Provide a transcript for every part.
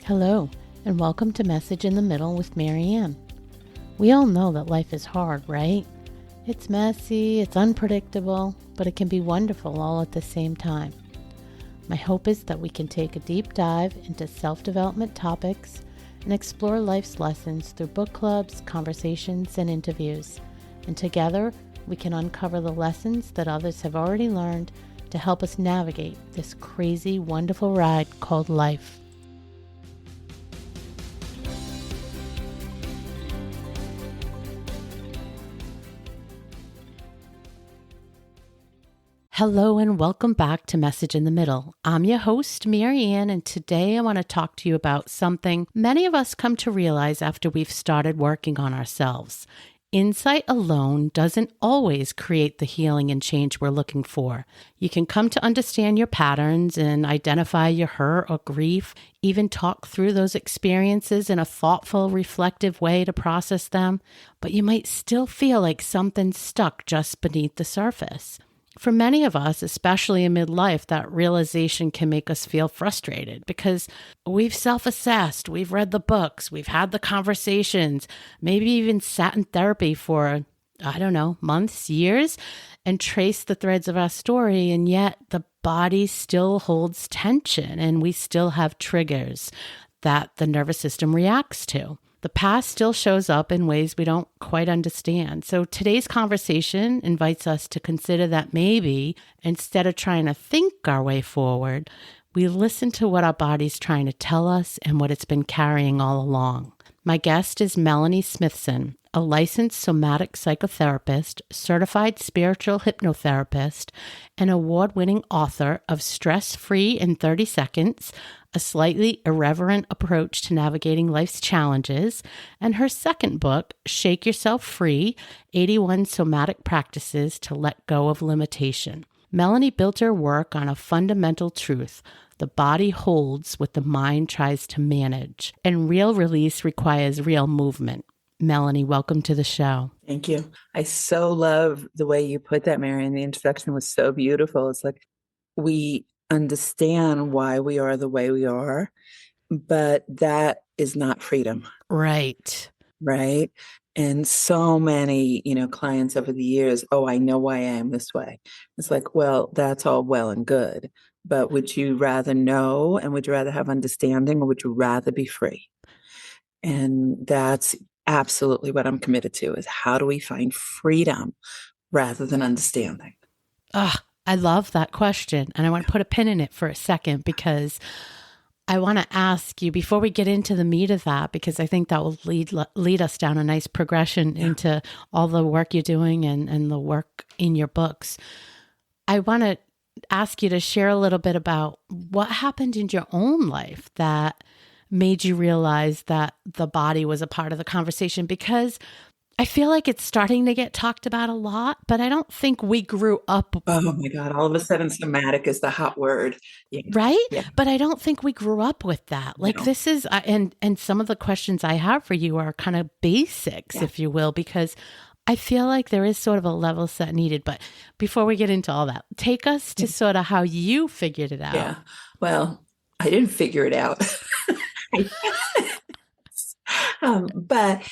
Hello, and welcome to Message in the Middle with Marianne. We all know that life is hard, right? It's messy, it's unpredictable, but it can be wonderful all at the same time. My hope is that we can take a deep dive into self-development topics and explore life's lessons through book clubs, conversations, and interviews. And together, we can uncover the lessons that others have already learned to help us navigate this crazy, wonderful ride called life. Hello and welcome back to Message in the Middle. I'm your host, Marianne, and today I want to talk to you about something many of us come to realize after we've started working on ourselves. Insight alone doesn't always create the healing and change we're looking for. You can come to understand your patterns and identify your hurt or grief, even talk through those experiences in a thoughtful, reflective way to process them, but you might still feel like something's stuck just beneath the surface. For many of us, especially in midlife, that realization can make us feel frustrated because we've self-assessed, we've read the books, we've had the conversations, maybe even sat in therapy for, months, years, and traced the threads of our story, and yet the body still holds tension and we still have triggers that the nervous system reacts to. The past still shows up in ways we don't quite understand. So today's conversation invites us to consider that maybe instead of trying to think our way forward, we listen to what our body's trying to tell us and what it's been carrying all along. My guest is Melanie Smithson, a licensed somatic psychotherapist, certified spiritual hypnotherapist, and award-winning author of Stress-Free in 30 Seconds, a slightly irreverent approach to navigating life's challenges, and her second book, Shake Yourself Free, 81 Somatic Practices to Let Go of Limitation. Melanie built her work on a fundamental truth. The body holds what the mind tries to manage, and real release requires real movement. Melanie, welcome to the show. Thank you. I so love the way you put that, Marianne. The introduction was so beautiful. It's like we understand why we are the way we are, but that is not freedom. Right. Right. And so many, clients over the years, I know why I am this way. It's like, well, that's all well and good, but would you rather know and would you rather have understanding or would you rather be free? And that's absolutely what I'm committed to is how do we find freedom rather than understanding? I love that question. And I want to put a pin in it for a second because I want to ask you before we get into the meat of that, because I think that will lead us down a nice progression into all the work you're doing and the work in your books. I want to ask you to share a little bit about what happened in your own life that made you realize that the body was a part of the conversation, because I feel like it's starting to get talked about a lot, but I don't think we grew up. Oh my God, all of a sudden somatic is the hot word. Yeah. Right? Yeah. But I don't think we grew up with that. Like No. this is, and some of the questions I have for you are kind of basics, if you will, because I feel like there is sort of a level set needed. But before we get into all that, take us to sort of how you figured it out. Yeah. Well, I didn't figure it out. But,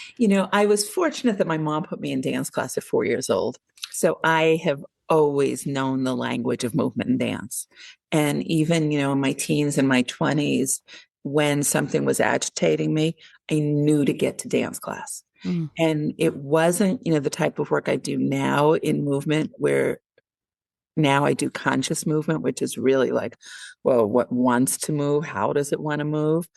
I was fortunate that my mom put me in dance class at 4 years old. So I have always known the language of movement and dance. And even, in my teens and my 20s, when something was agitating me, I knew to get to dance class. And it wasn't, the type of work I do now in movement where now I do conscious movement, which is really like, well, what wants to move? How does it want to move?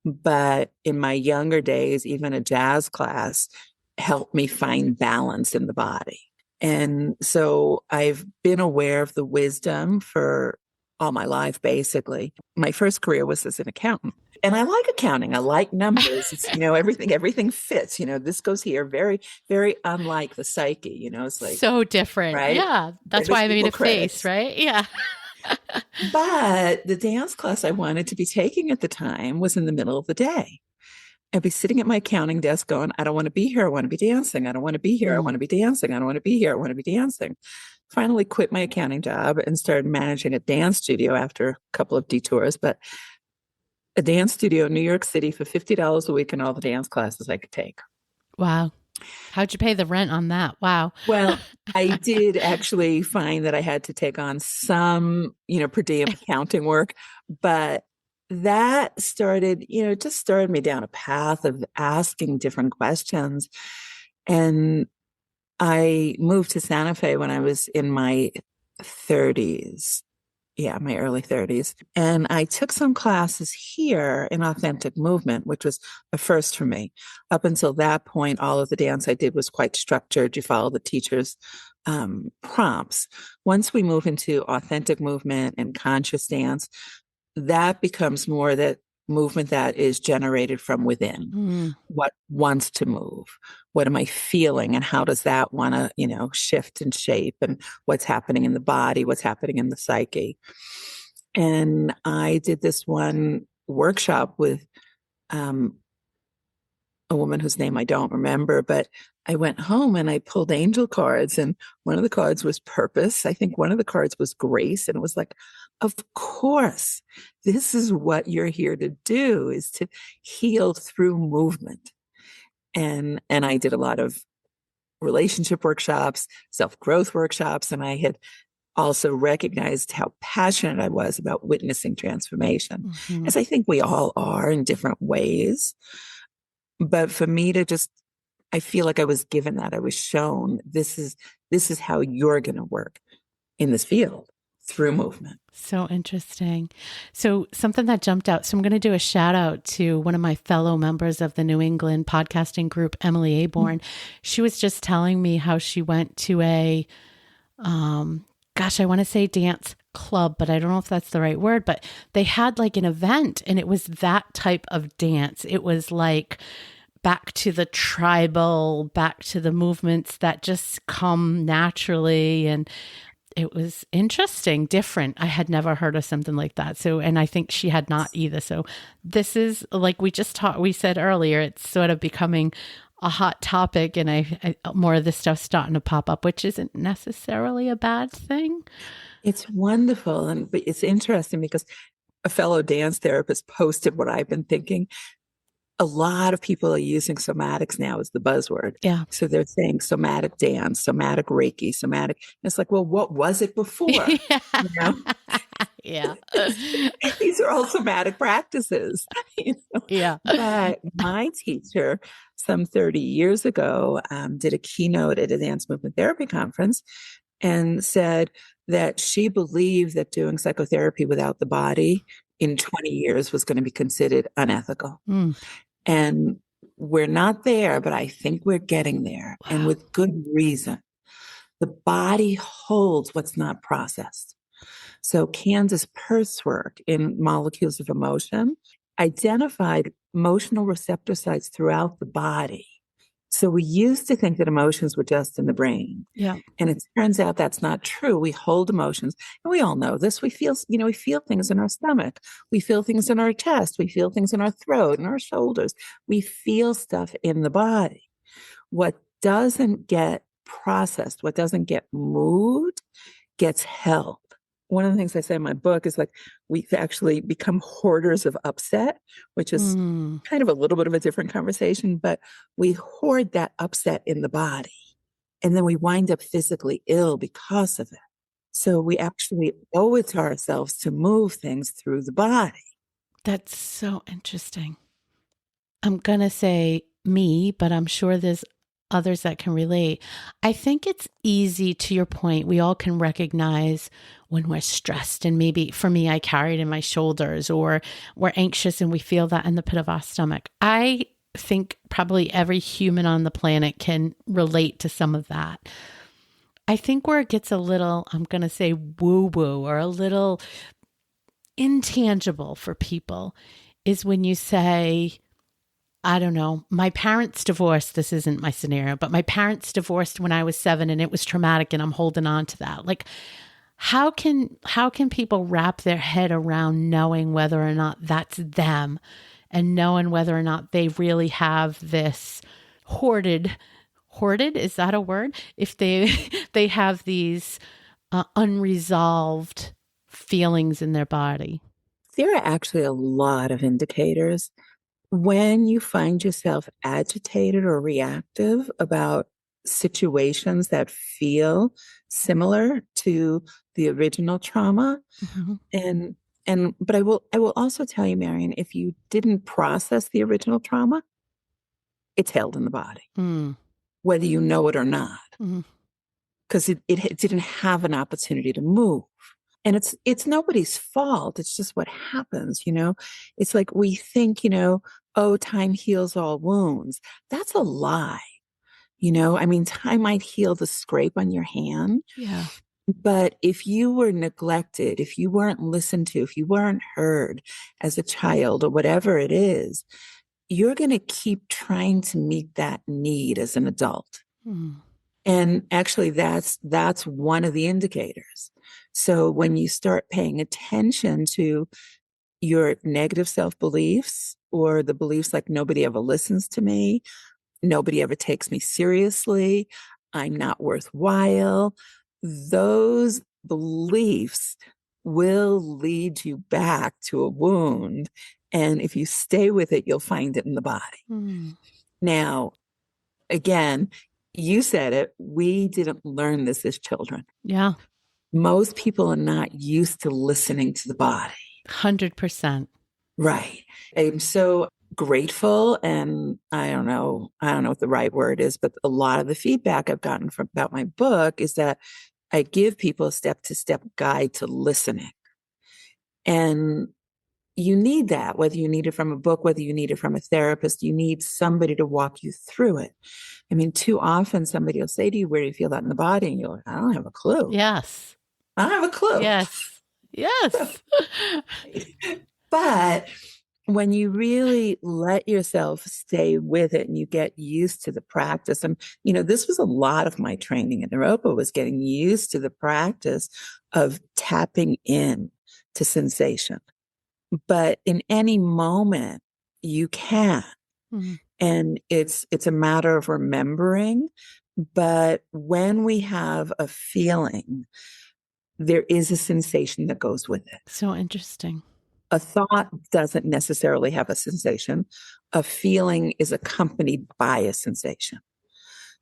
But in my younger days, even a jazz class helped me find balance in the body. And so I've been aware of the wisdom for all my life, basically. My first career was as an accountant. And I like accounting. I like numbers. It's, everything fits. This goes here. Very, very unlike the psyche. It's like so different. Right? Yeah. That's why I made a face, right? Yeah. But the dance class I wanted to be taking at the time was in the middle of the day. I'd be sitting at my accounting desk going, I don't want to be here. I want to be dancing. I don't want to be here. I want to be dancing. I don't want to be here. I want to be dancing. Finally quit my accounting job and started managing a dance studio after a couple of detours. But a dance studio in New York City for $50 a week and all the dance classes I could take. Wow. How'd you pay the rent on that? Wow. Well, I did actually find that I had to take on some, per diem accounting work, but that started, it just started me down a path of asking different questions. And I moved to Santa Fe when I was in my 30s. Yeah, my early 30s. And I took some classes here in authentic movement, which was a first for me. Up until that point, all of the dance I did was quite structured. You follow the teacher's prompts. Once we move into authentic movement and conscious dance, that becomes more that movement that is generated from within. What wants to move? What am I feeling? And how does that want to, shift and shape? And what's happening in the body? What's happening in the psyche? And I did this one workshop with a woman whose name I don't remember, but I went home and I pulled angel cards, and one of the cards was purpose. I think one of the cards was grace. And it was like, of course, this is what you're here to do, is to heal through movement. And I did a lot of relationship workshops, self-growth workshops, and I had also recognized how passionate I was about witnessing transformation, as I think we all are in different ways. But for me to I feel like I was given that. I was shown this is how you're going to work in this field, through movement. So interesting. So something that jumped out. So I'm going to do a shout out to one of my fellow members of the New England podcasting group, Emily Aborn. She was just telling me how she went to a, I want to say dance club, but I don't know if that's the right word, but they had like an event and it was that type of dance. It was like back to the tribal, back to the movements that just come naturally. And it was interesting, different. I had never heard of something like that. So, and I think she had not either. So this is like we said earlier, it's sort of becoming a hot topic, and I more of this stuff starting to pop up, which isn't necessarily a bad thing. It's wonderful. But it's interesting because a fellow dance therapist posted what I've been thinking. A lot of people are using somatics now as the buzzword. Yeah. So they're saying somatic dance, somatic Reiki, somatic. It's like, well, what was it before? Yeah. These are all somatic practices. Yeah. But my teacher, some 30 years ago, did a keynote at a dance movement therapy conference and said that she believed that doing psychotherapy without the body in 20 years was going to be considered unethical. And we're not there, but I think we're getting there. Wow. And with good reason. The body holds what's not processed. So Candace Purse work in Molecules of Emotion identified emotional receptor sites throughout the body. So we used to think that emotions were just in the brain. Yeah. And it turns out that's not true. We hold emotions. And we all know this. We feel things in our stomach. We feel things in our chest. We feel things in our throat and our shoulders. We feel stuff in the body. What doesn't get processed, what doesn't get moved, gets held. One of the things I say in my book is like, we've actually become hoarders of upset, which is kind of a little bit of a different conversation, but we hoard that upset in the body. And then we wind up physically ill because of it. So we actually owe it to ourselves to move things through the body. That's so interesting. I'm going to say me, but I'm sure there's others that can relate. I think it's easy, to your point, we all can recognize when we're stressed, and maybe for me, I carry it in my shoulders, or we're anxious and we feel that in the pit of our stomach. I think probably every human on the planet can relate to some of that. I think where it gets a little, I'm going to say woo-woo, or a little intangible for people, is when you say, I don't know, my parents divorced. This isn't my scenario, but my parents divorced when I was 7 and it was traumatic and I'm holding on to that. Like, how can people wrap their head around knowing whether or not that's them, and knowing whether or not they really have this hoarded, is that a word? If they have these unresolved feelings in their body. There are actually a lot of indicators. When you find yourself agitated or reactive about situations that feel similar to the original trauma, Mm-hmm. and but I will also tell you, Marianne, if you didn't process the original trauma, it's held in the body, Mm. whether you know it or not, Mm. because it didn't have an opportunity to move. And it's nobody's fault. It's just what happens, you know. It's like we think, oh, time heals all wounds. That's a lie. I mean, time might heal the scrape on your hand, Yeah. but if you were neglected, if you weren't listened to, if you weren't heard as a child or whatever it is, you're going to keep trying to meet that need as an adult. Mm. And actually, that's one of the indicators. So when you start paying attention to your negative self-beliefs or the beliefs like nobody ever listens to me, nobody ever takes me seriously, I'm not worthwhile, those beliefs will lead you back to a wound. And if you stay with it, you'll find it in the body. Mm. Now, again, you said it, we didn't learn this as children. Yeah. Most people are not used to listening to the body. 100%. Right. I'm so grateful, and I don't know what the right word is, but a lot of the feedback I've gotten from about my book is that I give people a step-to-step guide to listening. And you need that, whether you need it from a book, whether you need it from a therapist, you need somebody to walk you through it. I mean, too often somebody will say to you, where do you feel that in the body? And you're like, I don't have a clue. Yes. I don't have a clue. Yes. Yes. But when you really let yourself stay with it and you get used to the practice, and this was a lot of my training in Europa, was getting used to the practice of tapping in to sensation. But in any moment you can. Mm. And it's a matter of remembering. But when we have a feeling, there is a sensation that goes with it. So interesting. A thought doesn't necessarily have a sensation. A feeling is accompanied by a sensation.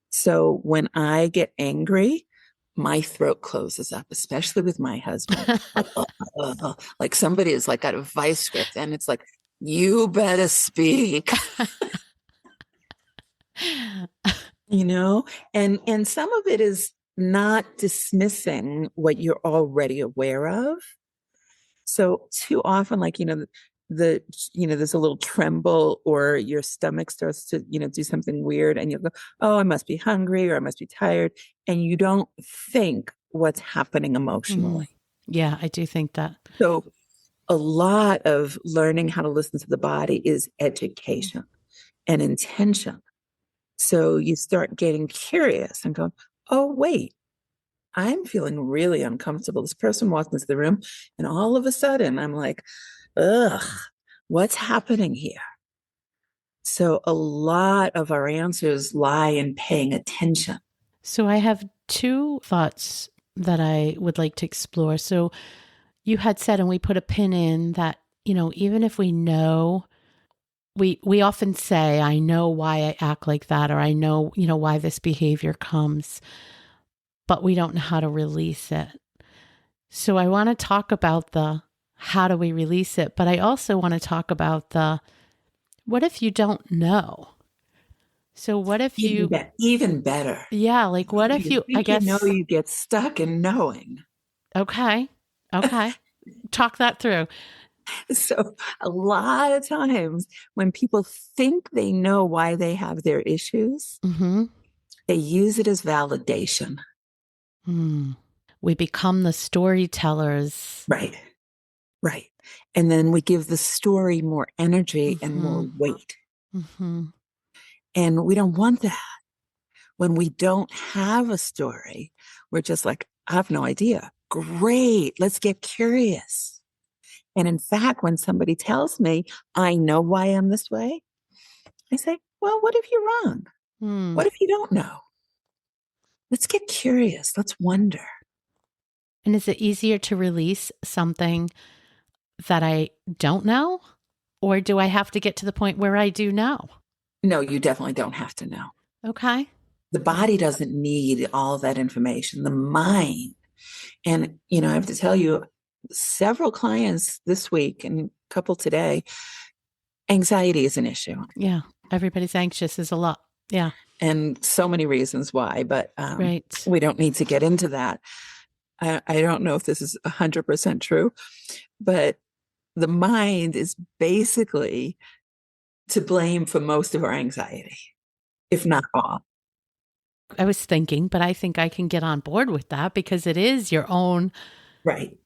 So when I get angry, my throat closes up, especially with my husband. Like somebody is like got a vice grip, and it's like, you better speak. And some of it is not dismissing what you're already aware of. So too often, like, there's a little tremble, or your stomach starts to, do something weird, and you'll go, oh, I must be hungry, or I must be tired. And you don't think what's happening Mm. emotionally. Yeah, I do think that. So a lot of learning how to listen to the body is Mm. education and intention. So you start getting curious and go, oh, wait, I'm feeling really uncomfortable. This person walked into the room, and all of a sudden I'm like, ugh, what's happening here? So a lot of our answers lie in paying attention. So I have two thoughts that I would like to explore. So you had said, and we put a pin in that, even if we know, we often say, I know why I act like that, or I know, why this behavior comes, but we don't know how to release it. So I want to talk about the how do we release it, but I also want to talk about the what if you don't know? So what if you, Even better. yeah, like what If if you you, I think you know, guess, you get stuck in knowing. okay, okay, talk that through. So a lot of times when people think they know why they have their issues, Mm-hmm. they use it as validation. We become the storytellers. Right. Right. And then we give the story more energy and more Mm-hmm. weight. Mm-hmm. And we don't want that. When we don't have a story, we're just like, I have no idea. Great. Let's get curious. And in fact, when somebody tells me, I know why I'm this way, I say, well, what if you're wrong? Mm. What if you don't know? Let's get curious. Let's wonder. And is it easier to release something that I don't know? Or do I have to get to the point where I do know? No, you definitely don't have to know. Okay. The body doesn't need all that information. The mind, and I have to tell you, several clients this week and a couple today, anxiety is an issue. Yeah. Everybody's anxious is a lot. Yeah. And so many reasons why, but Right. we don't need to get into that. I don't know if this is 100% true, but the mind is basically to blame for most of our anxiety, if not all. I was thinking, but I think I can get on board with that because it is your own Right.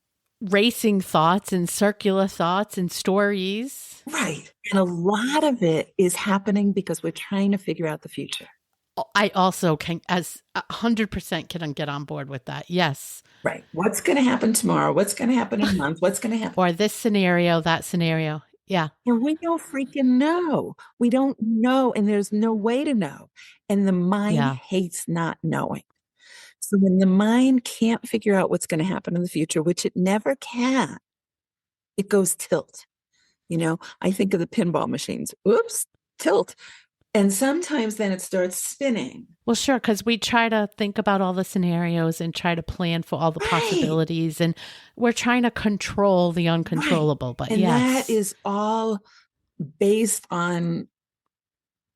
racing thoughts and circular thoughts and stories. Right. And a lot of it is happening because we're trying to figure out the future. I also can, as 100% can get on board with that. Yes. Right. What's going to happen tomorrow? What's going to happen in a month? What's going to happen? Or this scenario, that scenario. Yeah. And we don't freaking know. We don't know. And there's no way to know. And the mind Yeah. hates not knowing. So when the mind can't figure out what's going to happen in the future, which it never can, it goes tilt. I think of the pinball machines. Oops, tilt. And sometimes then it starts spinning. Well, sure, because we try to think about all the scenarios and try to plan for all the possibilities, and we're trying to control the uncontrollable. But and yes, that is all based on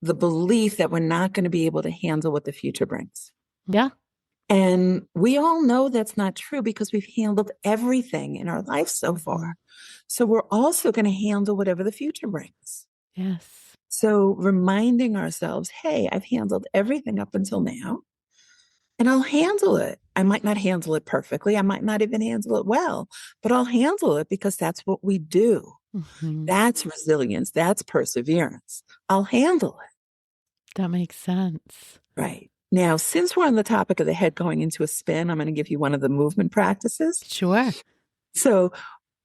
the belief that we're not going to be able to handle what the future brings. Yeah. And we all know that's not true because we've handled everything in our life so far. So we're also going to handle whatever the future brings. Yes. So reminding ourselves, hey, I've handled everything up until now, and I'll handle it. I might not handle it perfectly. I might not even handle it well, but I'll handle it because that's what we do. Mm-hmm. That's resilience. That's perseverance. I'll handle it. That makes sense. Right. Now, since we're on the topic of the head going into a spin, I'm going to give you one of the movement practices. Sure. So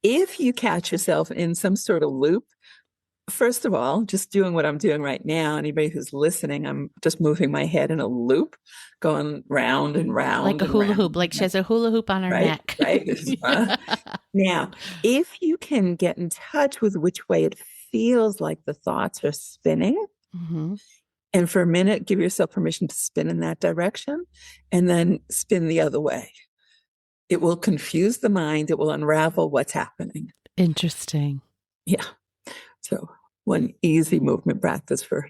if you catch yourself in some sort of loop, first of all, just doing what I'm doing right now, anybody who's listening, I'm just moving my head in a loop, going round and round. Like a hula hoop, like she has a hula hoop on her neck. Right. Now, if you can get in touch with which way it feels like the thoughts are spinning, Mm-hmm. and for a minute, give yourself permission to spin in that direction and then spin the other way. It will confuse the mind. It will unravel what's happening. Interesting. Yeah. So one easy movement practice for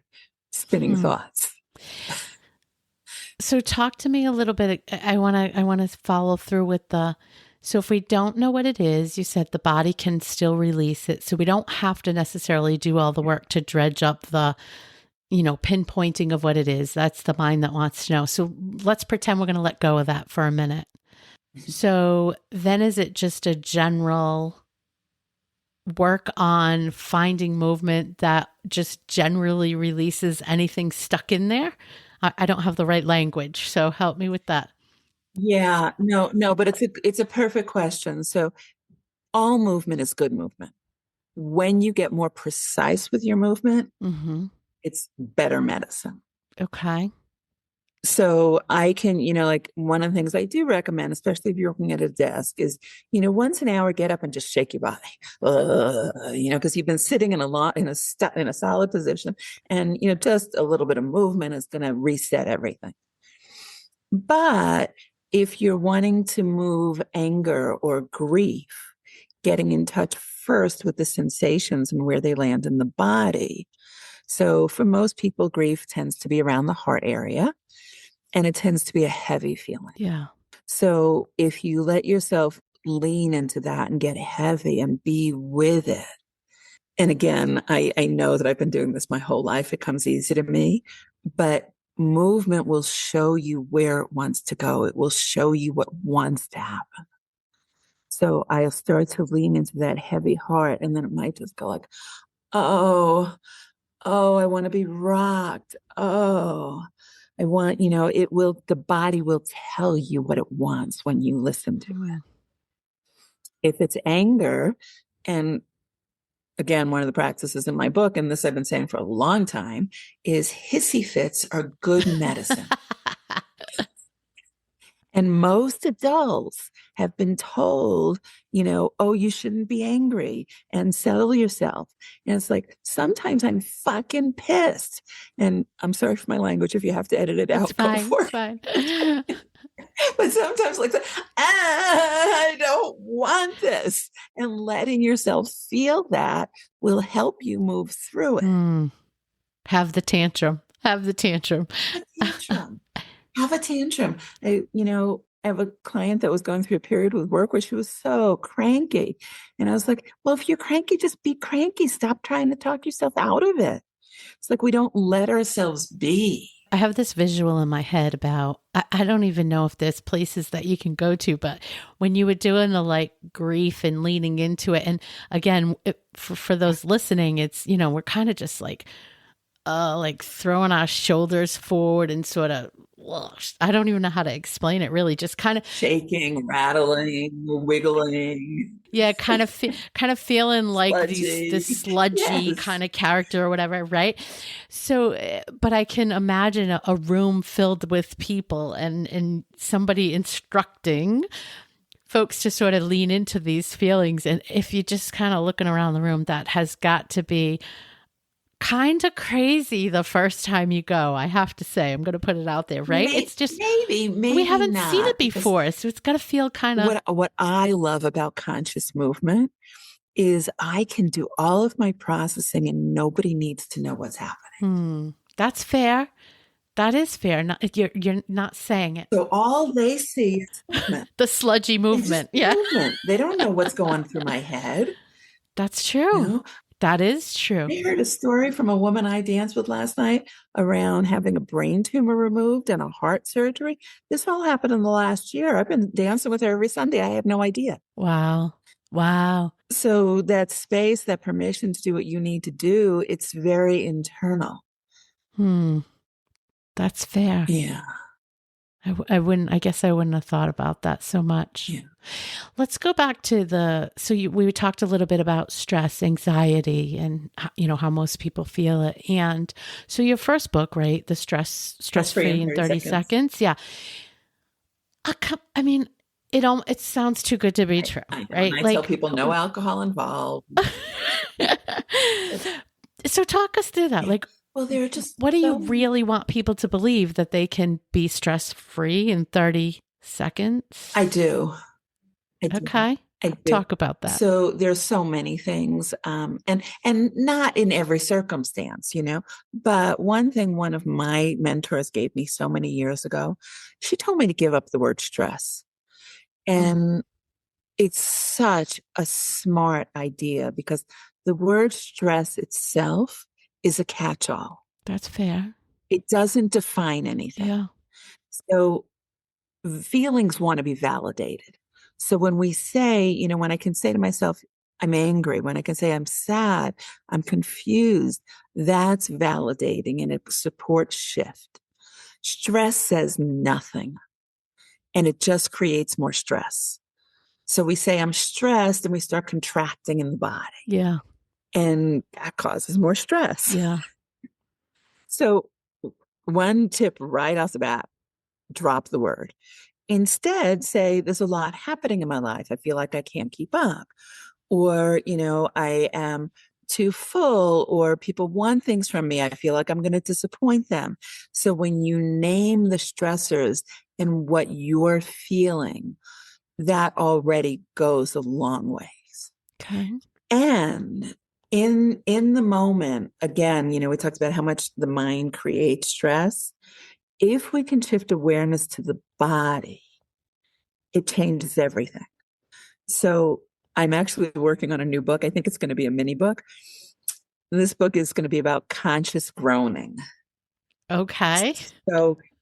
spinning thoughts. So talk to me a little bit. I want to follow through with so if we don't know what it is, you said the body can still release it. So we don't have to necessarily do all the work to dredge up the, pinpointing of what it is. That's the mind that wants to know. So let's pretend we're going to let go of that for a minute. So then is it just a general work on finding movement that just generally releases anything stuck in there? I don't have the right language, so help me with that. Yeah, no, but it's a perfect question. So all movement is good movement. When you get more precise with your movement, it's better medicine. Okay. So I can, like one of the things I do recommend, especially if you're working at a desk, is, once an hour, get up and just shake your body, because you've been sitting in a solid position, and just a little bit of movement is going to reset everything. But if you're wanting to move anger or grief, getting in touch first with the sensations and where they land in the body. So for most people, grief tends to be around the heart area. And it tends to be a heavy feeling. Yeah. So if you let yourself lean into that and get heavy and be with it. And again, I know that I've been doing this my whole life. It comes easy to me, but movement will show you where it wants to go. It will show you what wants to happen. So I'll start to lean into that heavy heart, and then it might just go like, oh, I want to be rocked. Oh, I want, the body will tell you what it wants when you listen to it. If it's anger, and again, one of the practices in my book, and this I've been saying for a long time, is hissy fits are good medicine. And most adults have been told, oh, you shouldn't be angry and settle yourself. And it's like, sometimes I'm fucking pissed. And I'm sorry for my language. If you have to edit it It's out, go fine. for It's it. fine. But sometimes, like, I don't want this. And letting yourself feel that will help you move through it. Have the tantrum. Have the tantrum. Have a tantrum. Have a tantrum. I have a client that was going through a period with work where she was so cranky. And I was like, well, if you're cranky, just be cranky. Stop trying to talk yourself out of it. It's like we don't let ourselves be. I have this visual in my head about, I don't even know if there's places that you can go to, but when you were doing the like grief and leaning into it. And again, for those listening, it's, we're kind of just like throwing our shoulders forward and sort of, I don't even know how to explain it really, just kind of shaking, rattling, wiggling. Yeah, kind of feeling like Sludgy. this sludgy Yes. kind of character or whatever, right? So, but I can imagine a room filled with people and somebody instructing folks to sort of lean into these feelings. And if you're just kind of looking around the room, that has got to be kind of crazy the first time you go. I have to say, I'm going to put it out there, right? It's just maybe we haven't not, seen it before, so it's got to feel kind of. What I love about conscious movement is I can do all of my processing and nobody needs to know what's happening. That's fair. That is fair. You're not saying it. So all they see is movement. The sludgy movement. Yeah. Movement. They don't know what's going through my head. That's true. That is true. I heard a story from a woman I danced with last night around having a brain tumor removed and a heart surgery. This all happened in the last year. I've been dancing with her every Sunday. I had no idea. Wow. So that space, that permission to do what you need to do, it's very internal. That's fair. Yeah. I guess I wouldn't have thought about that so much. Yeah. Let's go back to we talked a little bit about stress, anxiety, and how most people feel it. And so your first book, right? The Stress-Free in 30 seconds. Yeah. I mean, it sounds too good to be true, right? I tell people no alcohol involved. So talk us through that. Well, they're just. What do you really want people to believe, that they can be stress-free in 30 seconds? I do. Okay. I do. Talk about that. So there's so many things, and not in every circumstance, but one of my mentors gave me so many years ago, she told me to give up the word stress. And it's such a smart idea because the word stress itself is a catch-all. That's fair. It doesn't define anything. Yeah. So feelings want to be validated. So when we say, when I can say to myself, I'm angry, when I can say I'm sad, I'm confused, that's validating and it supports shift. Stress says nothing and it just creates more stress. So we say I'm stressed and we start contracting in the body. Yeah. And that causes more stress. Yeah. So one tip right off the bat, drop the word. Instead, say, there's a lot happening in my life. I feel like I can't keep up. Or, I am too full, or people want things from me. I feel like I'm going to disappoint them. So when you name the stressors and what you're feeling, that already goes a long ways. Okay. And in the moment, again, we talked about how much the mind creates stress. If we can shift awareness to the body, it changes everything. So I'm actually working on a new book. I think it's going to be a mini book. This book is going to be about conscious groaning. Okay.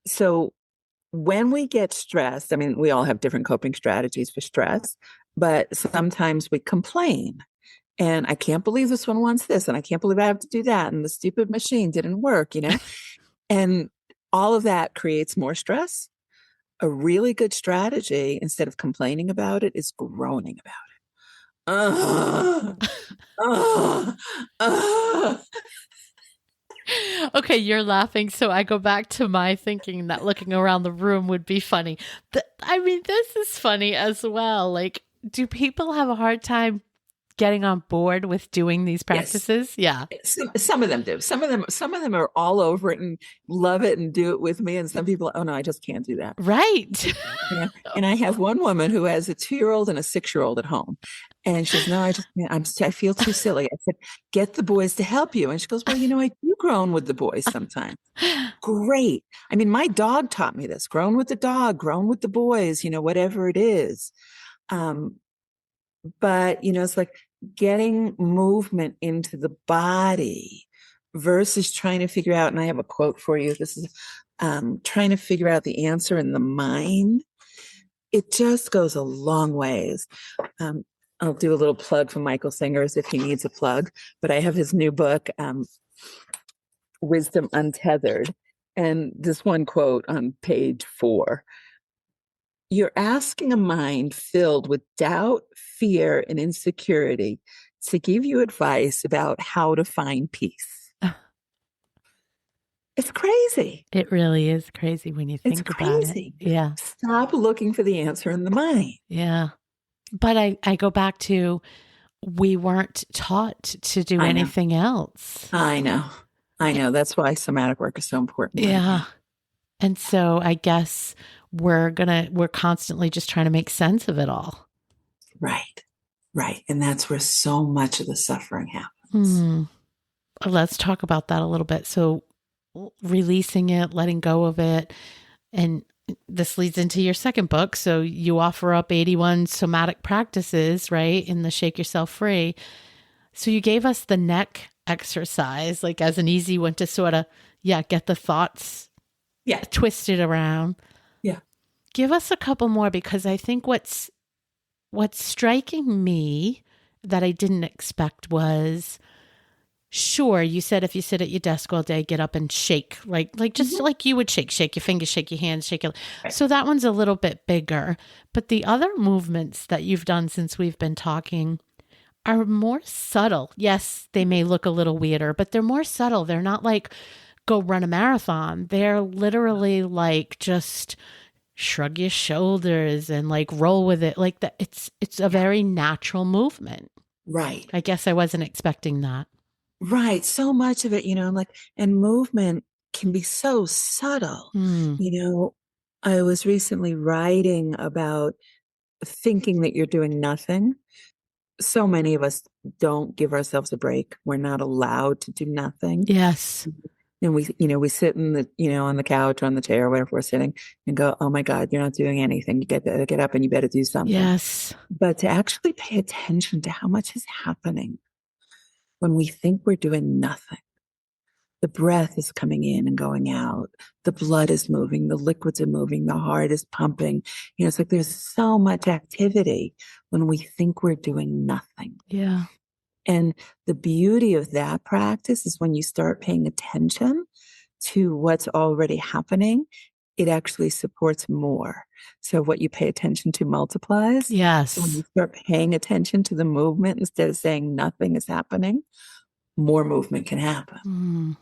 So when we get stressed, I mean, we all have different coping strategies for stress, but sometimes we complain. And I can't believe this one wants this, and I can't believe I have to do that, and the stupid machine didn't work, And all of that creates more stress. A really good strategy, instead of complaining about it, is groaning about it. Okay, you're laughing, so I go back to my thinking that looking around the room would be funny. I mean, this is funny as well. Like, do people have a hard time getting on board with doing these Yes. practices? Yeah. Some of them do. Some of them are all over it and love it and do it with me. And some people, oh no, I just can't do that. Right. And I have one woman who has a 2-year-old and a 6-year-old at home. And she says, no, I just can't. I feel too silly. I said, get the boys to help you. And she goes, well, I do groan with the boys sometimes. Great. I mean, my dog taught me this: groan with the dog, groan with the boys, whatever it is. But, it's like getting movement into the body versus trying to figure out, and I have a quote for you. This is trying to figure out the answer in the mind. It just goes a long ways. I'll do a little plug for Michael Singer's if he needs a plug, but I have his new book, Wisdom Untethered. And this one quote on page 4: you're asking a mind filled with doubt, fear, and insecurity to give you advice about how to find peace. It's crazy. It really is crazy when you think about it. Yeah. Stop looking for the answer in the mind. Yeah. But I go back to, we weren't taught to do anything else. I know. That's why somatic work is so important. Yeah. And so I guess we're constantly just trying to make sense of it all. Right. And that's where so much of the suffering happens. Let's talk about that a little bit. So releasing it, letting go of it. And this leads into your second book. So you offer up 81 somatic practices, right, in the Shake Yourself Free. So you gave us the neck exercise, like as an easy one to sort of, get the thoughts twisted around. Yeah. Give us a couple more, because I think what's striking me that I didn't expect was, sure, you said if you sit at your desk all day, get up and shake, like just like you would shake your fingers, shake your hands, shake your... Right. So that one's a little bit bigger. But the other movements that you've done since we've been talking are more subtle. Yes, they may look a little weirder, but they're more subtle. They're not like go run a marathon. They're literally like just shrug your shoulders and like roll with it. Like that. It's a very natural movement. Right. I guess I wasn't expecting that. Right. So much of it, and movement can be so subtle. I was recently writing about thinking that you're doing nothing. So many of us don't give ourselves a break. We're not allowed to do nothing. Yes. And we sit in the, on the couch or on the chair or wherever we're sitting and go, oh my God, you're not doing anything. You better get up and you better do something. Yes. But to actually pay attention to how much is happening when we think we're doing nothing. The breath is coming in and going out. The blood is moving. The liquids are moving. The heart is pumping. It's like there's so much activity when we think we're doing nothing. Yeah. And the beauty of that practice is when you start paying attention to what's already happening, it actually supports more. So what you pay attention to multiplies. Yes. So when you start paying attention to the movement instead of saying nothing is happening, more movement can happen.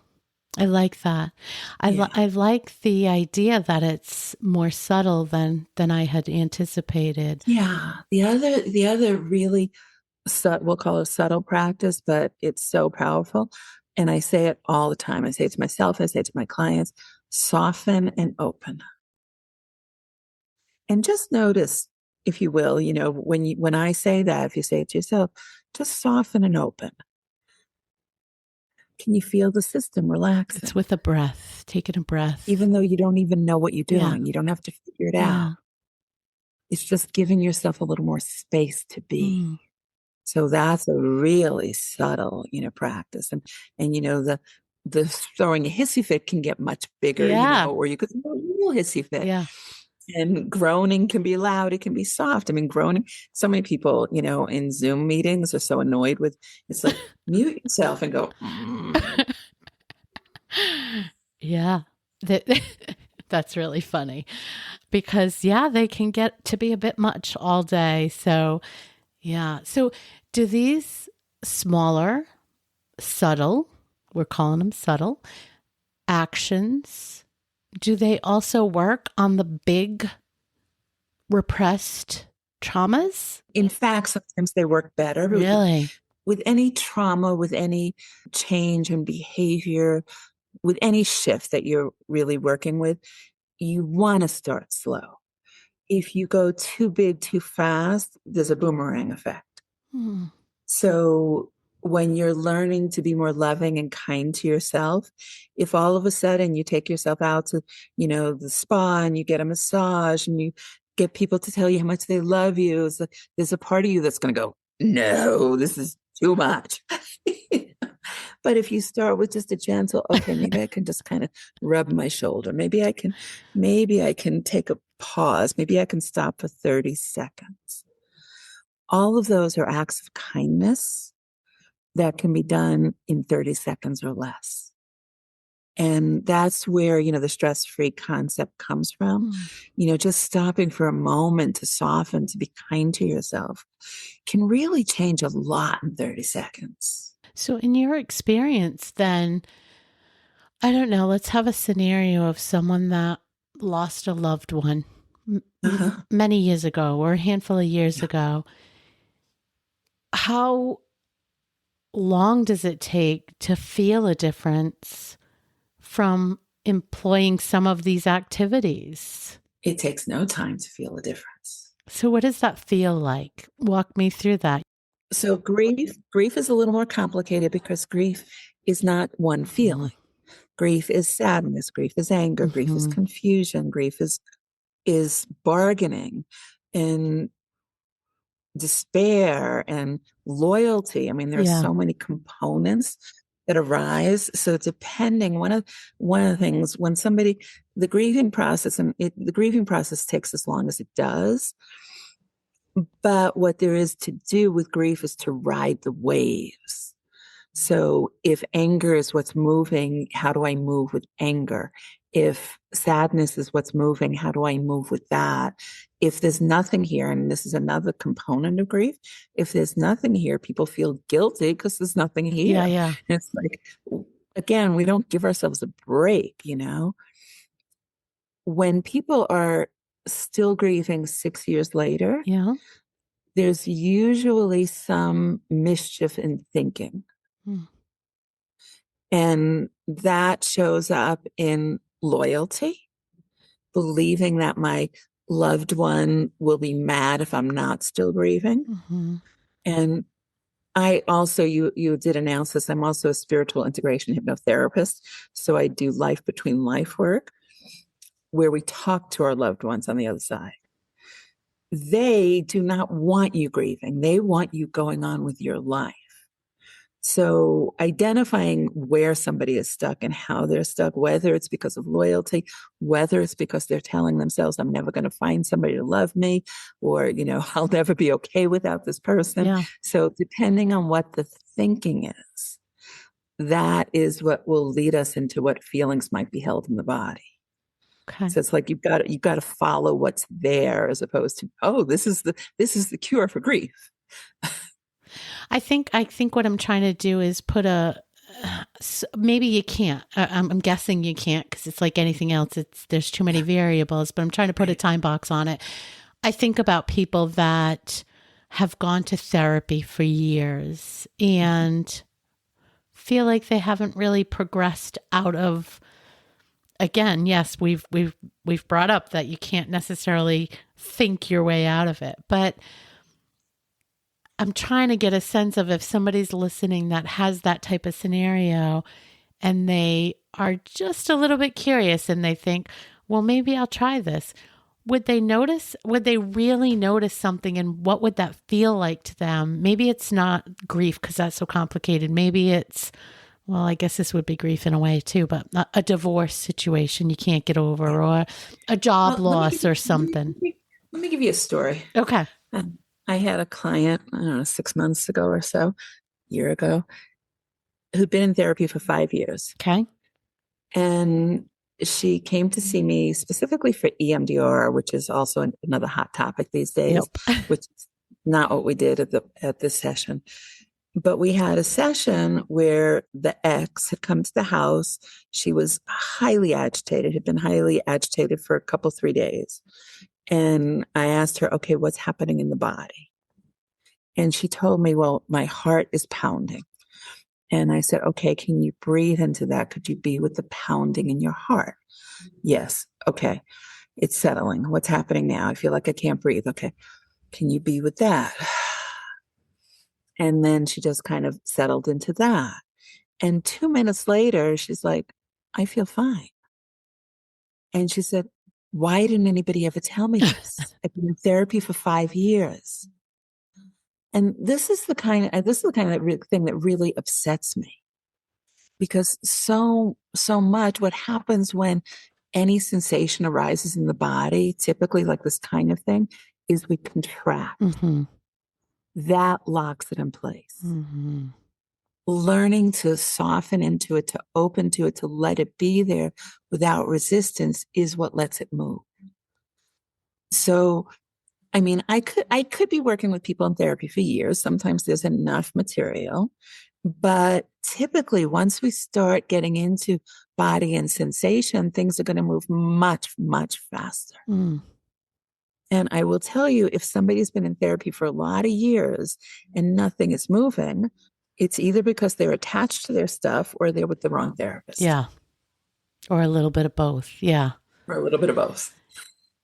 I like that. I like the idea that it's more subtle than I had anticipated. Yeah. The other really we'll call it a subtle practice, but it's so powerful. And I say it all the time. I say it to myself. I say it to my clients: soften and open. And just notice, if you will, when I say that, if you say it to yourself, just soften and open. Can you feel the system relaxing? It's with a breath, taking a breath. Even though you don't even know what you're doing. Yeah. You don't have to figure it out. It's just giving yourself a little more space to be. So that's a really subtle, practice. And the throwing a hissy fit can get much bigger, or you could throw a little hissy fit. Yeah. And groaning can be loud. It can be soft. I mean, groaning, so many people, in Zoom meetings are so annoyed with, it's like, mute yourself and go, Yeah. That's really funny because, they can get to be a bit much all day. So, yeah. So do these smaller, subtle, we're calling them subtle, actions, do they also work on the big repressed traumas? In fact, sometimes they work better. Really? With any trauma, with any change in behavior, with any shift that you're really working with, you want to start slow. If you go too big too fast, there's a boomerang effect. Hmm. So when you're learning to be more loving and kind to yourself, if all of a sudden you take yourself out to, the spa and you get a massage and you get people to tell you how much they love you, there's a part of you that's going to go, no, this is too much. But if you start with just a gentle, okay, maybe I can just kind of rub my shoulder. Maybe I can take a pause. Maybe I can stop for 30 seconds. All of those are acts of kindness that can be done in 30 seconds or less. And that's where, the stress-free concept comes from. Just stopping for a moment to soften, to be kind to yourself can really change a lot in 30 seconds. So in your experience, then, I don't know, let's have a scenario of someone that lost a loved one many years ago or a handful of years ago. How long does it take to feel a difference from employing some of these activities? It takes no time to feel a difference. So what does that feel like? Walk me through that. So grief is a little more complicated because grief is not one feeling. Grief is sadness, grief is anger, grief is confusion, grief is bargaining and despair and loyalty. I mean, there are so many components that arise. So depending, one of the things when the grieving process takes as long as it does. But what there is to do with grief is to ride the waves. So if anger is what's moving, how do I move with anger? If sadness is what's moving, how do I move with that? If there's nothing here, and this is another component of grief, if there's nothing here, people feel guilty because there's nothing here. Yeah. And it's like, again, we don't give ourselves a break, When people are still grieving 6 years later, there's usually some mischief in thinking. And that shows up in loyalty, believing that my loved one will be mad if I'm not still grieving. And I also, you did announce this, I'm also a spiritual integration hypnotherapist. So I do life between life work where we talk to our loved ones on the other side. They do not want you grieving. They want you going on with your life. So identifying where somebody is stuck and how they're stuck, whether it's because of loyalty, whether it's because they're telling themselves, I'm never going to find somebody to love me, or, I'll never be okay without this person. Yeah. So depending on what the thinking is, that is what will lead us into what feelings might be held in the body. Okay. So it's like you've got to follow what's there as opposed to, oh, this is the cure for grief. I think what I'm trying to do is put maybe you can't. I'm guessing you can't because it's like anything else. There's too many variables, but I'm trying to put a time box on it. I think about people that have gone to therapy for years and feel like they haven't really progressed out of. Again, yes, we've brought up that you can't necessarily think your way out of it, but I'm trying to get a sense of if somebody's listening that has that type of scenario and they are just a little bit curious and they think, well, maybe I'll try this. Would they really notice something, and what would that feel like to them? Maybe it's not grief because that's so complicated. Maybe it's, well, I guess this would be grief in a way too, but a divorce situation you can't get over, or a job loss or something. Let me give you a story. Okay. I had a client, I don't know, 6 months ago or so, a year ago, who'd been in therapy for 5 years. Okay. And she came to see me specifically for EMDR, which is also another hot topic these days, which is not what we did at this session. But we had a session where the ex had come to the house. She was highly agitated, had been highly agitated for a couple, 3 days. And I asked her, okay, what's happening in the body? And she told me, well, my heart is pounding. And I said, okay, can you breathe into that? Could you be with the pounding in your heart? Yes. Okay. It's settling. What's happening now? I feel like I can't breathe. Okay. Can you be with that? And then she just kind of settled into that. And 2 minutes later, she's like, I feel fine. And she said, why didn't anybody ever tell me this? I've been in therapy for 5 years. And this is the kind of thing that really upsets me, because so much what happens when any sensation arises in the body, typically like this kind of thing, is we contract. Mm-hmm. That locks it in place. Mm-hmm. Learning to soften into it, to open to it, to let it be there without resistance is what lets it move. So, I mean, I could be working with people in therapy for years. Sometimes there's enough material, but typically once we start getting into body and sensation, things are going to move much, much faster. Mm. And I will tell you, if somebody's been in therapy for a lot of years and nothing is moving, it's either because they're attached to their stuff or they're with the wrong therapist. Yeah. Or a little bit of both. Yeah. Or a little bit of both.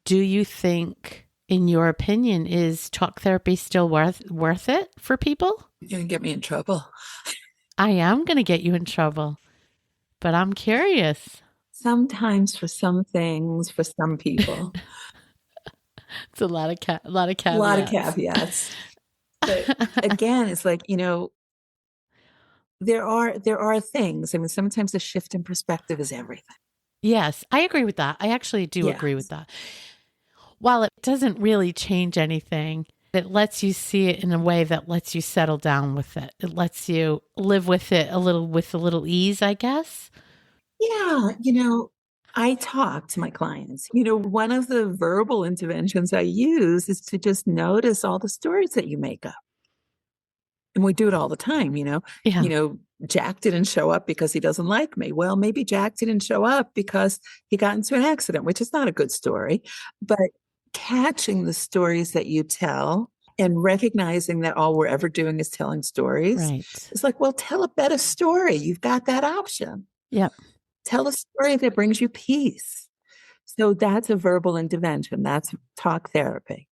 Do you think, in your opinion, is talk therapy still worth it for people? You're going to get me in trouble. I am going to get you in trouble, but I'm curious. Sometimes for some things, for some people. It's a lot of caveats. A lot of caveats. But again, it's like, there are things. I mean, sometimes a shift in perspective is everything. Yes, I agree with that. I actually do agree with that. While it doesn't really change anything, it lets you see it in a way that lets you settle down with it. It lets you live with it with a little ease, I guess. Yeah, I talk to my clients. One of the verbal interventions I use is to just notice all the stories that you make up. And we do it all the time, Yeah. Jack didn't show up because he doesn't like me. Well, maybe Jack didn't show up because he got into an accident, which is not a good story. But catching the stories that you tell and recognizing that all we're ever doing is telling stories. Right. It's like, well, tell a better story. You've got that option. Yep. Tell a story that brings you peace. So that's a verbal intervention. That's talk therapy.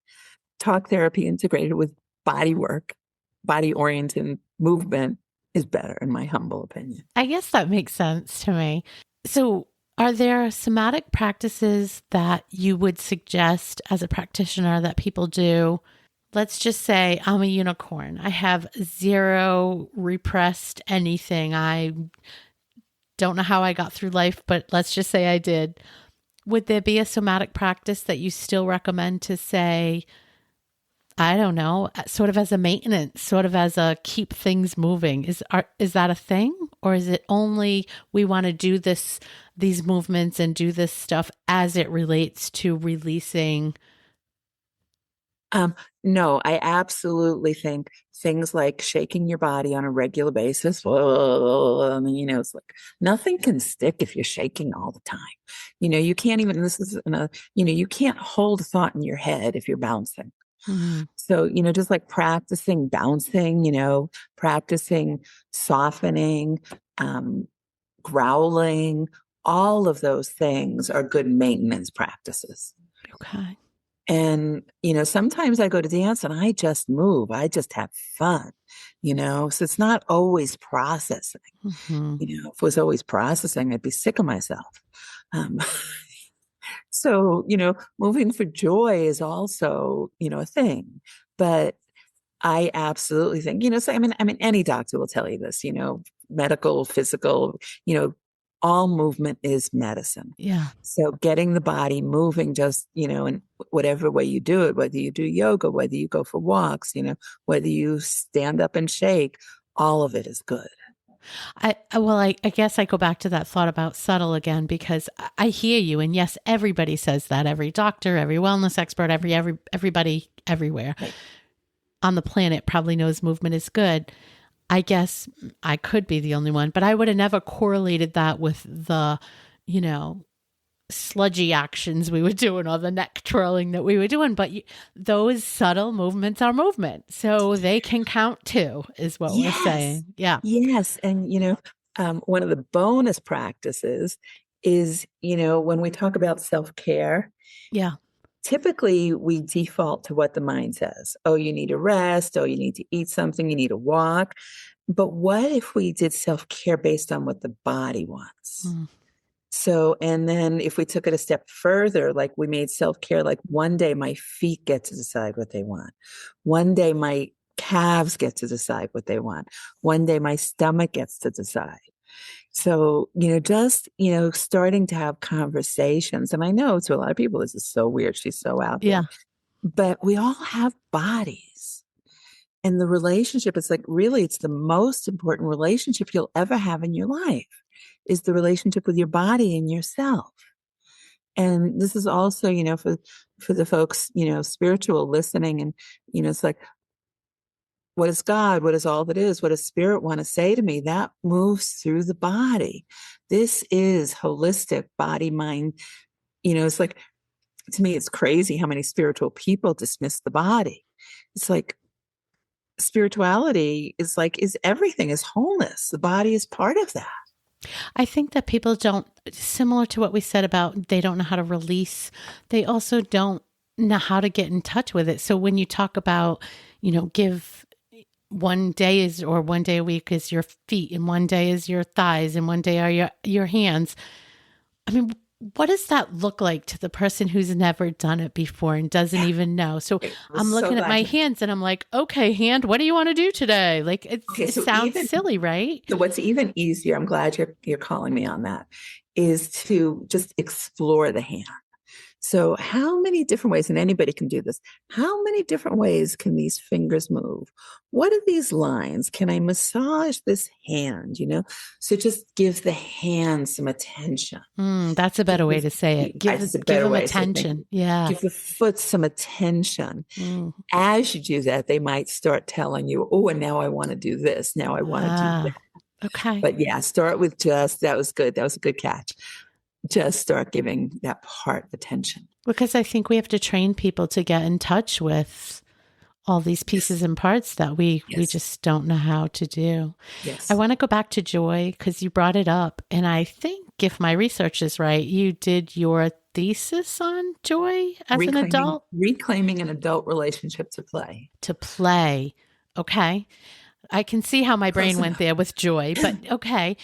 Talk therapy integrated with body work, body-oriented movement is better, in my humble opinion. I guess that makes sense to me. So are there somatic practices that you would suggest as a practitioner that people do? Let's just say I'm a unicorn. I have zero repressed anything. I don't know how I got through life, but let's just say I did. Would there be a somatic practice that you still recommend to say, I don't know, sort of as a maintenance, sort of as a keep things moving? Is that a thing? Or is it only we want to do these movements and do this stuff as it relates to releasing? No, I absolutely think things like shaking your body on a regular basis. It's like nothing can stick if you're shaking all the time. You can't even, you can't hold a thought in your head if you're bouncing. Mm-hmm. So, just like practicing bouncing, practicing softening, growling, all of those things are good maintenance practices. Okay. And, sometimes I go to dance and I just move. I just have fun, so it's not always processing. Mm-hmm. If it was always processing, I'd be sick of myself. So, moving for joy is also, a thing. But I absolutely think, so I mean, any doctor will tell you this, medical, physical, all movement is medicine. Yeah. So getting the body moving just, in whatever way you do it, whether you do yoga, whether you go for walks, whether you stand up and shake, all of it is good. I guess I go back to that thought about subtle again, because I hear you. And yes, everybody says that. Every doctor, every wellness expert, everybody everywhere on the planet probably knows movement is good. I guess I could be the only one, but I would have never correlated that with the, you know, sludgy actions we were doing or the neck twirling that we were doing. But those subtle movements are movement. So they can count too, is what we're Yes. saying. Yeah. Yes. And, one of the bonus practices is, when we talk about self-care, Yeah. typically we default to what the mind says. Oh, you need a rest. Oh, you need to eat something. You need a walk. But what if we did self-care based on what the body wants? Mm. So, and then if we took it a step further, like we made self-care, like one day my feet get to decide what they want. One day my calves get to decide what they want. One day my stomach gets to decide. So, just, starting to have conversations. And I know to a lot of people, this is so weird. She's so out Yeah. there, but we all have bodies. And the relationship is like, really, it's the most important relationship you'll ever have in your life is the relationship with your body and yourself. And this is also, for the folks, spiritual listening and, it's like, what is God? What is all that is? What does spirit want to say to me? That moves through the body. This is holistic body, mind. It's like, to me, it's crazy how many spiritual people dismiss the body. It's like spirituality is everything, is wholeness. The body is part of that. I think that people don't, similar to what we said about they don't know how to release, they also don't know how to get in touch with it. So when you talk about, give one day is, or one day a week is your feet, and one day is your thighs, and one day are your hands. I mean, what does that look like to the person who's never done it before and doesn't even know? So I'm looking at my hands and I'm like, okay, hand, what do you want to do today? Like it sounds silly, right? So what's even easier, I'm glad you're calling me on that, is to just explore the hand. So how many different ways, and anybody can do this, how many different ways can these fingers move? What are these lines? Can I massage this hand, So just give the hand some attention. That's a better way to say it. Give them attention. Yeah. Give the foot some attention. As you do that, they might start telling you, oh, and now I want to do this. Now I want to do that. Okay. But yeah, start with that was good. That was a good catch. Just start giving that part attention. Because I think we have to train people to get in touch with all these pieces and parts that we just don't know how to do. Yes. I want to go back to joy because you brought it up. And I think if my research is right, you did your thesis on joy as an adult. Reclaiming an adult relationship to play. To play. Okay. I can see how my brain went there with joy, but okay.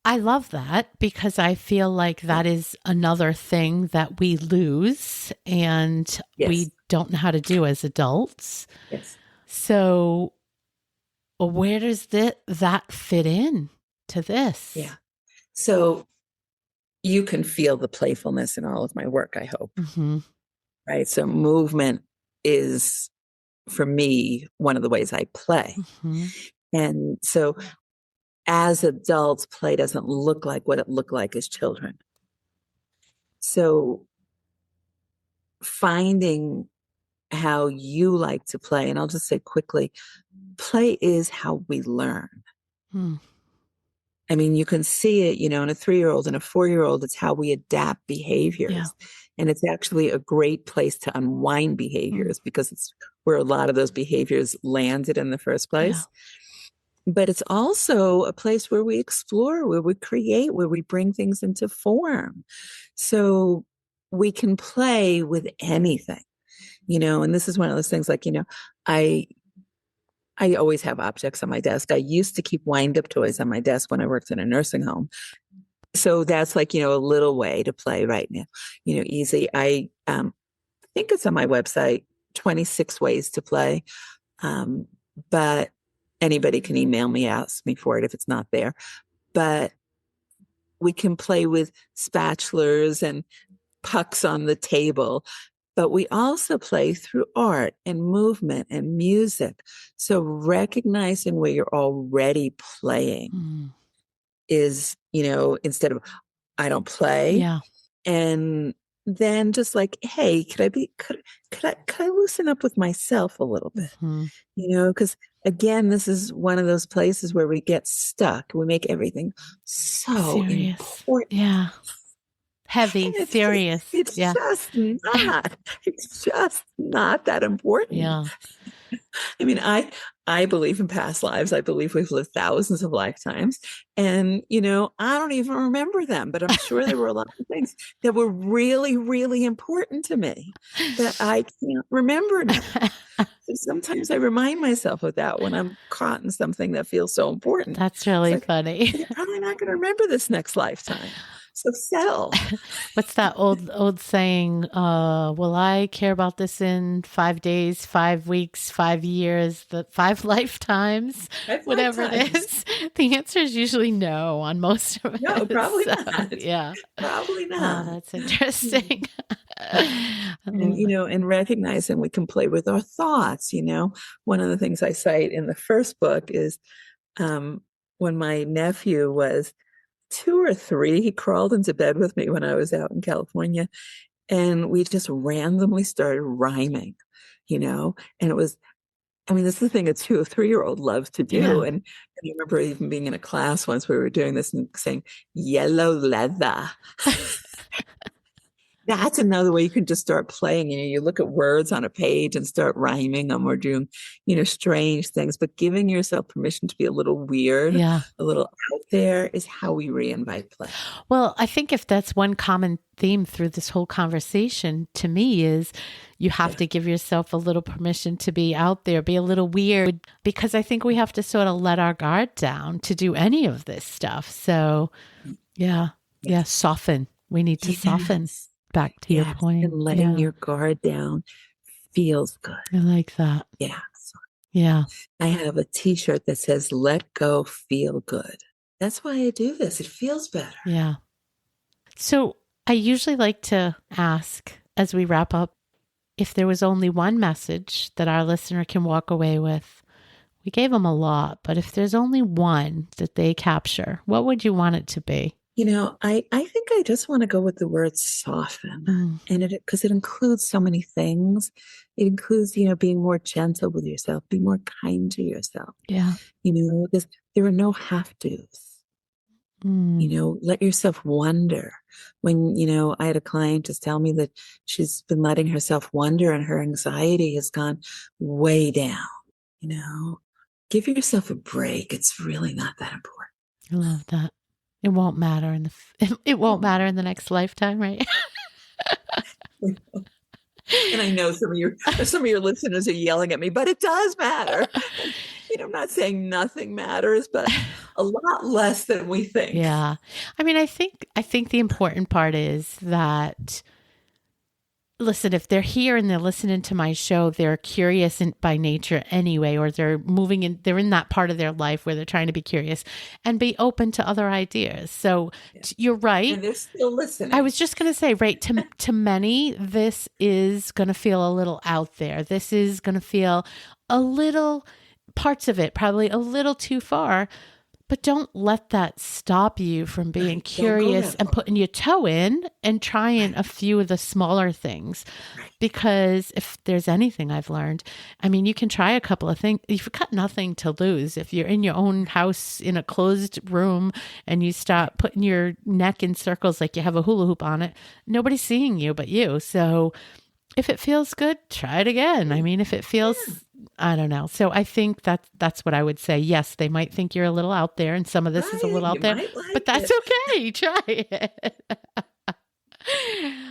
I love that because I feel like that is another thing that we lose and we don't know how to do as adults. Yes. So where does that fit in to this? Yeah. So you can feel the playfulness in all of my work, I hope. Mm-hmm. Right. So movement is, for me, one of the ways I play. Mm-hmm. And so as adults, play doesn't look like what it looked like as children. So finding how you like to play, and I'll just say quickly, play is how we learn. I mean, you can see it, in a 3-year-old and a 4-year-old, it's how we adapt behaviors. Yeah. And it's actually a great place to unwind behaviors because it's where a lot of those behaviors landed in the first place. Yeah. But it's also a place where we explore, where we create, where we bring things into form. So we can play with anything, and this is one of those things like, I always have objects on my desk. I used to keep wind-up toys on my desk when I worked in a nursing home. So that's like, a little way to play right now, easy. I think it's on my website, 26 ways to play. But anybody can email me, ask me for it if it's not there. But we can play with spatulas and pucks on the table. But we also play through art and movement and music. So recognizing where you're already playing is, instead of I don't play. Yeah. And then just like, hey, could I loosen up with myself a little bit? Mhm. Because again, this is one of those places where we get stuck. We make everything so Serious. important. Yeah. Heavy, And serious. it's Yeah. just not. It's just not that important. Yeah. I mean, I believe in past lives. I believe we've lived thousands of lifetimes. And, I don't even remember them, but I'm sure there were a lot of things that were really, really important to me that I can't remember now. So sometimes I remind myself of that when I'm caught in something that feels so important. That's It's really like, funny. you're probably not going to remember this next lifetime. So settle. What's that old saying? Will I care about this in 5 days, 5 weeks, 5 years, 5 lifetimes, Five whatever it lifetimes. is? The answer is usually no on most of No, it. probably So, not. yeah. Probably Oh, not. that's interesting. And recognizing we can play with our thoughts. One of the things I cite in the first book is when my nephew was 2 or 3, he crawled into bed with me when I was out in California, and we just randomly started rhyming, and it was, I mean, this is the thing a 2 or 3-year-old loves to do. Yeah. And I remember even being in a class once where we were doing this and saying, yellow leather. That's another way you can just start playing. You look at words on a page and start rhyming them or doing, strange things, but giving yourself permission to be a little weird, Yeah. a little out there is how we reinvite play. Well, I think if that's one common theme through this whole conversation to me is you have to give yourself a little permission to be out there, be a little weird, because I think we have to sort of let our guard down to do any of this stuff. So yeah, soften. We need to soften. Back to your point. And letting your guard down feels good. I like that. Yeah. Yeah. I have a t-shirt that says, let go, feel good. That's why I do this. It feels better. Yeah. So I usually like to ask as we wrap up, if there was only one message that our listener can walk away with. We gave them a lot, but if there's only one that they capture, what would you want it to be? I think I just want to go with the word soften, and because it includes so many things. It includes, being more gentle with yourself, be more kind to yourself. Yeah. Because there are no have-tos. Let yourself wonder. When, I had a client just tell me that she's been letting herself wonder and her anxiety has gone way down. Give yourself a break. It's really not that important. I love that. It won't matter it won't matter in the next lifetime, right? And I know some of your listeners are yelling at me, but it does matter. I'm not saying nothing matters, but a lot less than we think. Yeah. I mean, I think the important part is that, listen, if they're here and they're listening to my show, they're curious by nature anyway, or they're they're in that part of their life where they're trying to be curious and be open to other ideas. So you're right. And they're still listening. I was just going to say, right, to many, this is going to feel a little out there. This is going to feel a little, parts of it probably a little too far. But don't let that stop you from being curious and putting your toe in and trying a few of the smaller things. Because if there's anything I've learned, I mean, you can try a couple of things. You've got nothing to lose. If you're in your own house in a closed room and you start putting your neck in circles like you have a hula hoop on it, nobody's seeing you but you. So if it feels good, try it again. I mean, if it feels... I don't know. So I think that's what I would say. Yes, they might think you're a little out there and some of this is a little out there, but that's okay. Try it.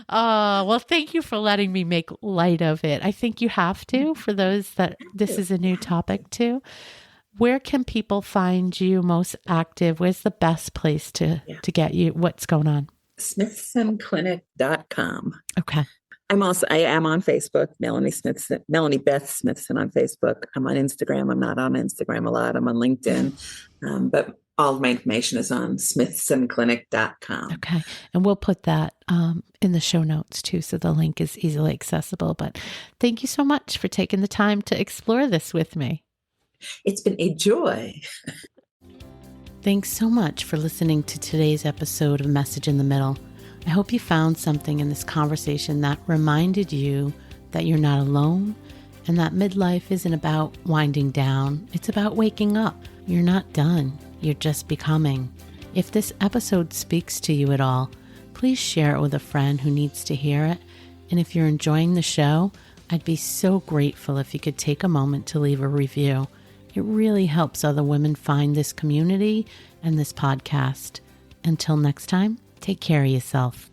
Well, thank you for letting me make light of it. I think you have to, for those that this is a new topic too. Where can people find you most active? Where's the best place to get you? What's going on? SmithsonClinic.com. Okay. I am on Facebook, Melanie Beth Smithson on Facebook. I'm on Instagram. I'm not on Instagram a lot. I'm on LinkedIn. But all of my information is on SmithsonClinic.com. Okay. And we'll put that in the show notes too, so the link is easily accessible. But thank you so much for taking the time to explore this with me. It's been a joy. Thanks so much for listening to today's episode of Message in the Middle. I hope you found something in this conversation that reminded you that you're not alone and that midlife isn't about winding down. It's about waking up. You're not done. You're just becoming. If this episode speaks to you at all, please share it with a friend who needs to hear it. And if you're enjoying the show, I'd be so grateful if you could take a moment to leave a review. It really helps other women find this community and this podcast. Until next time, take care of yourself.